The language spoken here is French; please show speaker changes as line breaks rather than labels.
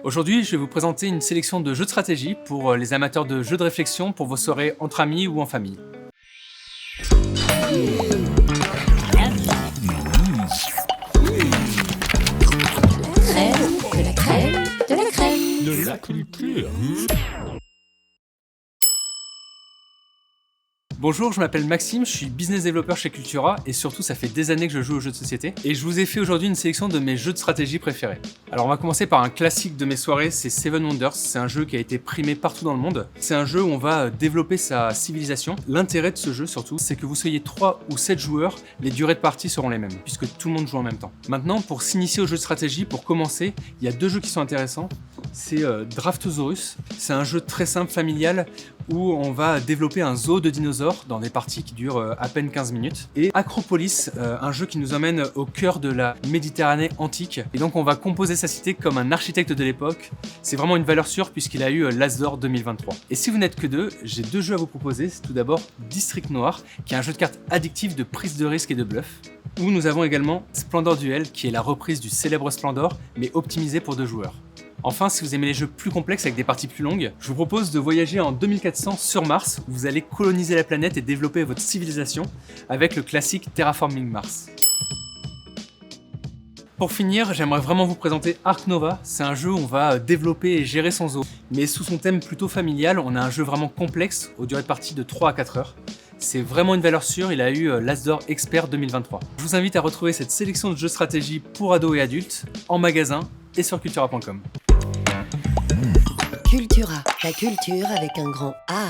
Aujourd'hui, je vais vous présenter une sélection de jeux de stratégie pour les amateurs de jeux de réflexion pour vos soirées entre amis ou en famille.
Crème, de la crème, de la crème.
De la culture.
Bonjour, je m'appelle Maxime, je suis business développeur chez Cultura et surtout ça fait des années que je joue aux jeux de société et je vous ai fait aujourd'hui une sélection de mes jeux de stratégie préférés. Alors on va commencer par un classique de mes soirées, c'est Seven Wonders. C'est un jeu qui a été primé partout dans le monde. C'est un jeu où on va développer sa civilisation. L'intérêt de ce jeu surtout, c'est que vous soyez 3 ou 7 joueurs, les durées de partie seront les mêmes puisque tout le monde joue en même temps. Maintenant, pour s'initier aux jeux de stratégie, pour commencer, il y a 2 jeux qui sont intéressants. C'est Draftosaurus, c'est un jeu très simple, familial, où on va développer un zoo de dinosaures dans des parties qui durent à peine 15 minutes. Et Acropolis, un jeu qui nous emmène au cœur de la Méditerranée antique. Et donc on va composer sa cité comme un architecte de l'époque. C'est vraiment une valeur sûre puisqu'il a eu l'As d'or 2023. Et si vous n'êtes que 2, j'ai 2 jeux à vous proposer. C'est tout d'abord District Noir, qui est un jeu de cartes addictif de prise de risque et de bluff. Où nous avons également Splendor Duel, qui est la reprise du célèbre Splendor, mais optimisé pour 2 joueurs. Enfin, si vous aimez les jeux plus complexes avec des parties plus longues, je vous propose de voyager en 2400 sur Mars, où vous allez coloniser la planète et développer votre civilisation avec le classique Terraforming Mars. Pour finir, j'aimerais vraiment vous présenter Ark Nova. C'est un jeu où on va développer et gérer son zoo. Mais sous son thème plutôt familial, on a un jeu vraiment complexe, aux durées de partie de 3 à 4 heures. C'est vraiment une valeur sûre, il a eu l'As d'or Expert 2023. Je vous invite à retrouver cette sélection de jeux de stratégie pour ados et adultes en magasin et sur cultura.com.
Cultura, la culture avec un grand A.